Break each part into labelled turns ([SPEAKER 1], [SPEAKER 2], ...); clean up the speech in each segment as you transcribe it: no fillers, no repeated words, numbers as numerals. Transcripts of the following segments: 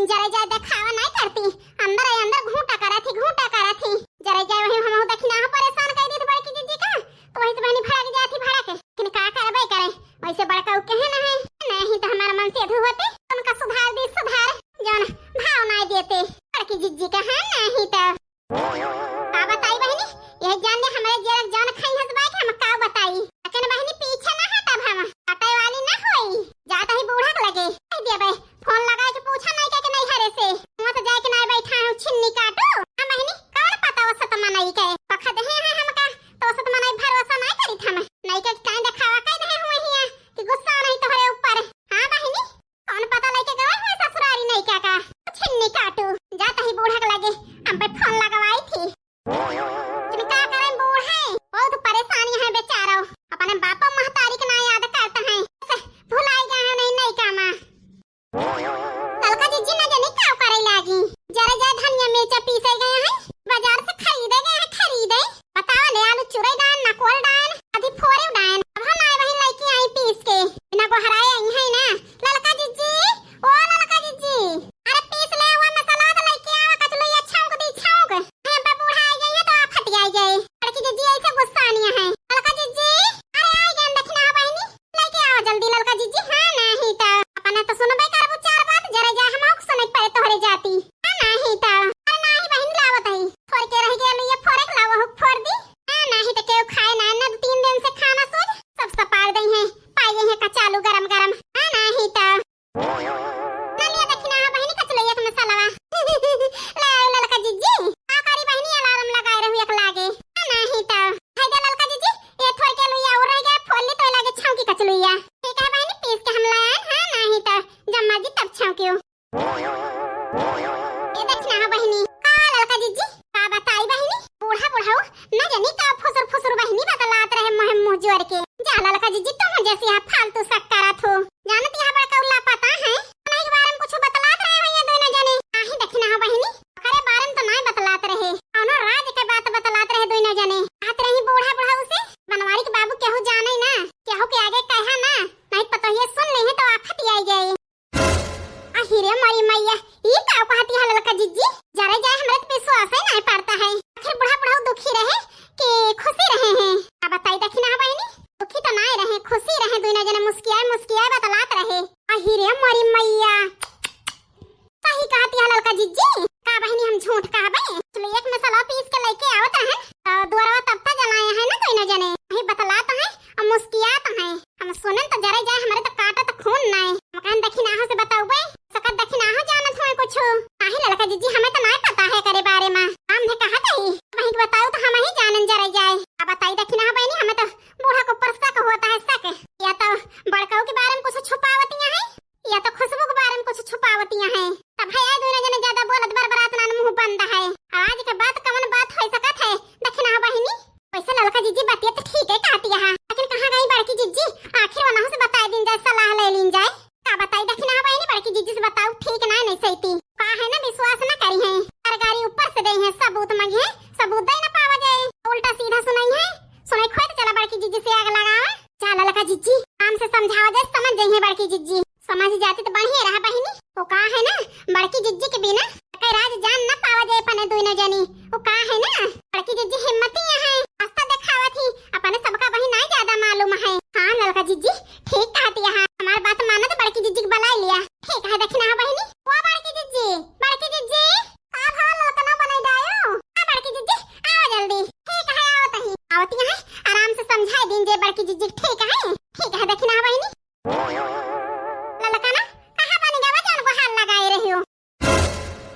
[SPEAKER 1] लेकिन जरा जा दिखावा नहीं करती। अंदर आई अंदर घूंटा करा थी जरा जा वही हम दखिना परेशान कर दी थी बड़की जीजी का, तो वही से बहनी भाग जाती भाड़ा के, लेकिन का करबे करे वैसे बड़का कहे ना है नहीं तो हमारा मन से अधू होते उनका सुधार दी सुधार जौन भाव नहीं देते बड़की जीजी का है नहीं तो का बताई बहनी यह जान ले हमारे जरा जान खाई हसबाई के हम का बताई, लेकिन बहनी पीछे ना हटब हम हटाई वाली ना होई जाता ही बूढ़ा लगे दिया बे फोन लगा के पूछा नहीं के नहीं हरे से वहां से जाके नहीं बैठा हूं छिन्नी काटो हां बहनी कौन पता वो सतमा नहीं के पखा दे है हम का तो सतमा नहीं भरोसा नहीं करी था नहीं के टाइम दिखावा कह दे हुए हिया कि गुस्सा नहीं तोहरे ऊपर। हां बहनी कौन पता लेके गए हुए ससुरारी नहीं का छिन्नी काटो जाता ही बूढ़ा लगे हम पे फोन लगवाई थी। तुम का करें बूढ़े बहुत परेशानी है बेचारा अपने बापा महतारी के ना याद करता है भुलाई गए नहीं का मां तलका जीजी ना जाने का करे लागी जरा जा धनिया मिर्चा पीसे गए हैं बाजार से खरीदे गए हैं खरीदे बताओ ले आलू चुरई डान नकोल डान आदि फोरे डान अब हम आए वही लेके आई पीस के बिना को हराए आई है ना ललका जीजी ओ ललका जीजी अरे पीस ले हुआ मसाला तो लेके आवा कचलो ये छौंक दी छौंक है बूढ़ा आ गई है तो आप फट गए लड़की जीजी ऐसे गुस्सा नहीं है ललका जीजी अरे आई गए देखना बहनी लेके आओ जल्दी ललका जीजी हां नहीं तो अपने तो सुनबे करबो चार बात जरा जा हम औक सुने पे तोहरे जाती हां नहीं तो अरे नहीं बहन लावत है फोड़ के रह गया ये फोड़े लावो हुक फोड़ दी हां नहीं तो केउ खाए ना ना 3 दिन से खाना सोच सब सपाड़ दई है पाए है कचालू गरम गरम हां नहीं तो नलिया देखना बहनी कचलो एक मसालावा लाओ ललका जीजी आकारी बहनी अलार्म लगाए रहू एक लागे हां नहीं तो फायदा ललका जीजी ये थोड़ के लुइया और रह गया फोड़ली तो लागे छौकी कचलुइया ठीक है बहनी पीस के हम लाए हां नहीं तो जम्मा जी तब छौकियो ये देखना बहनी का ललका जीजी का बताई बहनी बूढ़ा बुढ़ाऊ ना जानी का फुसुर फुसुर बहनी बतलात रहे मुंह मुंह जोड़ के जा ललका जीजी तुम जैसे यहां फालतू शक करत हो जानत यहां बड़का उल्ला पता है नहीं के बारे में कुछ बतलात रहे हो ये दोनों जने आही देखना बहनी करे बारे में तो नहीं बतलात रहे औनो राज के बात बतलात रहे दोनों जने आत रही बूढ़ा बुढ़ाऊ से बनवारी के बाबू केहू जाने ना केहू के आगे कहा ना नहीं पता ये सुन ले तो आफत आई गई आहिरे मारी मैया ये का कहती है ललका जीजी जरा जाए हमरे पे विश्वास ही नहीं पड़ता है आखिर बूढ़ा बुढ़ाऊ दुखी रहे कि खुशी रहे हैं अब बताई देखना बहनी दुखी तो नहीं रहे खुशी रहे दोनों जने मुस्कियाए बतलात रहे आहिरे मारी मैया सही कहती है ललका जीजी का बहनी हम झूठ कहबे चलो एक मसाला पीस के लेके आवत है तो दोरा तब तक जलाए हैं ना दोनों जने वही बतलात है और मुस्कियात है हम सुनन तो जरा जाए हमरे तो काटा तो खून नहीं मकान देखिना हो से बताओ बे सकत देखिना हो जानत हो कुछ काहे ललका जीजी हमें तो नहीं पता है करे बारे में हम ने कहा कही वही बताओ तो हम ही जानन जरा जाए अब बताई देखिना हो बहनी हमें तो बूढ़ा को परसा का होता है सक या तो बड़काऊ के बारे में कुछ छुपावतियां है या तो खुशबू के बारे में कुछ छुपावतियां है तब है दोनों जने ज्यादा बोलत बरबरात ना मुंह बंद है आज के बात कवन बात हो सकत है देखिना हो बहनी वैसे ललका जीजी बातिया तो ठीक है कहती है लेकिन कहां गई बड़की जीजी आखिर वना से बता दिन जाए सलाह ले लीन जाए का बताई देखना है बहनी बड़की जीजी से बताओ ठीक ना नहीं सही का है ना विश्वास ना करी है सरकारी ऊपर से दे है सबूत मांगे सबूत दे ना पावा जाए उल्टा सीधा सुनाई है सुनाई खोद चला बड़की जीजी से आग लगावे जा ललका जीजी काम से समझावा जाए समझ जाई है बड़की जीजी समझ जाती तो बढ़िया रहा बहनी वो का है ना बड़की जीजी के बिना कई राज जान ना पावा जाए पने दोनों जनी वो का है ना बड़की जीजी हिम्मती है रास्ता दिखावा थी अपने सबका वही नहीं ज्यादा मालूम है हां ललका जीजी ठीक कहती है हमारी बात मानो तो बड़की जीजी को बुला लिया ठीक है देखना है बहनी वो बड़की जीजी का भाव ललका ना बनाई दायो हां बड़की जीजी आओ जल्दी ठीक है आओ तही आवती है आराम से समझाई दिन जे बड़की जीजी ठीक है देखना है बहनी ललका ना कहां बन गया जान को हाल लगाए रही हो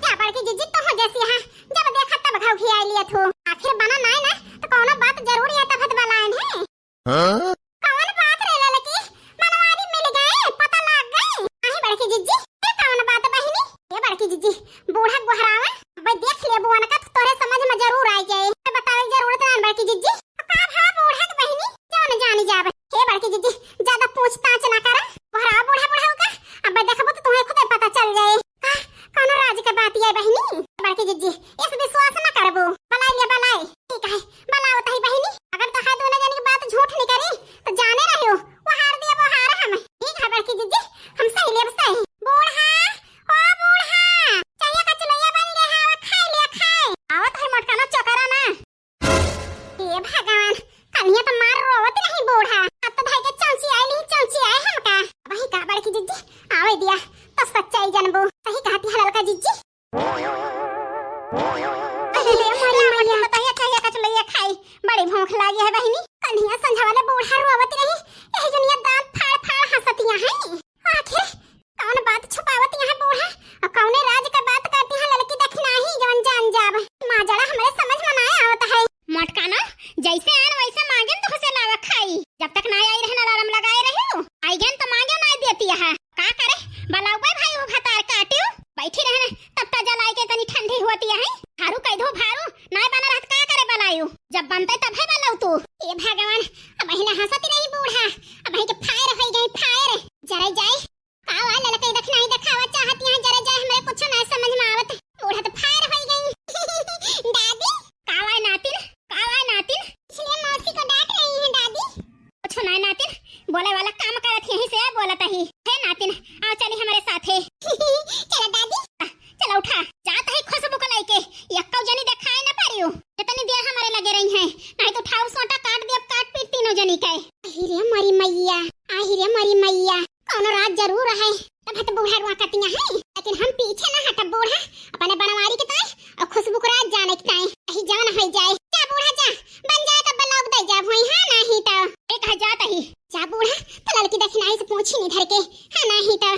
[SPEAKER 1] क्या बड़की जीजी तो हो जैसी है जब देखा तब घाव खिया लिया थो आखिर बना नहीं ना तो कोनो बात जरूरी है तब बलाइन है हां कौन बात रे ललकी मनवारी मिल गए पता लग गई आही बड़की जीजी ये कौन बात बहनी ये बड़की जीजी बूढ़ा गोहरावा भाई देख ले बुआ का तोरे समझ में जरूर आ जाए बतावे जरूरत है बड़की जीजी का भा बूढ़ा के बहनी जान जानी जावे हे बड़की जीजी ज्यादा पूछताछ ना करा गोहरा बूढ़ा का अब देखबो तो तुम्हें खुद पता चल जाए का कौन राज के बात ये बहनी बड़की जीजी इस विश्वास ना करबो बलाई ठीक है बलाओ तही बहनी अगर तो है दोनों जन की बात झूठ नहीं करी तो जाने रहे हो वो हार दिया वो हार हम ठीक है बड़की जीजी हम सही ले सही बूढ़ा ओ बूढ़ा चाहती है ललका जीजी? अरे बताइए चाहिए कचलैया खाई बड़ी भूख लागी है बहिनी। कन्हैया संझा वाले बूढ़ा रोवत रही एही दुनिया दांत फाड़ फाड़ हंसतिया है। आखिर कौन बात छुपावत यहाँ बूढ़ा और कौने राज का बात करती है लड़की देखना ही जवन जान जाब। माजड़ा हमारे समझ में ना आवत है। मटकाना जैसे आन वैसे मांगे तो उसे लावा खाई। जब तक ना आई रहना अलार्म लगाए रहे हो आई गेन तो मांगे ना देती है। का करे बलाऊ भाई वो भतार काटियो बैठी रहने तब तक जलाई के तनी ठंडी होती है। हारू कह दो भारू ना बना रहत का करे बलायू जब बनते तब है बलाऊ तू। ये भगवान अब हिला हंसती नहीं बूढ़ा अब ही के फायर हो गई फायर जरा जाए कावा ललका देखना ही दिखावा चाहती है जरा जाए हमें कुछ ना समझ में आवत। बूढ़ा तो फायर हो गई। दादी कावा नातिन इसलिए मौसी को डांट रही है दादी। कुछ ना नातिन बोले वाला काम करत यहीं से बोलत ही है नातिन आओ चली हमारे साथ है। चलो दादी चलो उठा जात है खुशबू को लेके यक्का जनी दिखाई ना पारियो कितनी देर हमारे लगे रही है नहीं तो उठाओ सोटा काट दे अब काट पीट तीनों जनी के। आहिरे मरी मैया कौन रात जरूर है तब हट बूढ़ा रुआ कतिया है लेकिन हम पीछे ना हट बूढ़ा अपने बनवारी के ताई और खुशबू को रात जाने के ताई कहीं जान हो जाए। जा बूढ़ा जा बन जाए तब लोग दे जा भई हां नहीं तो एक है जात ही जा बूढ़ा तो लड़की देखनाई से पूछी नहीं धर के हां नहीं तो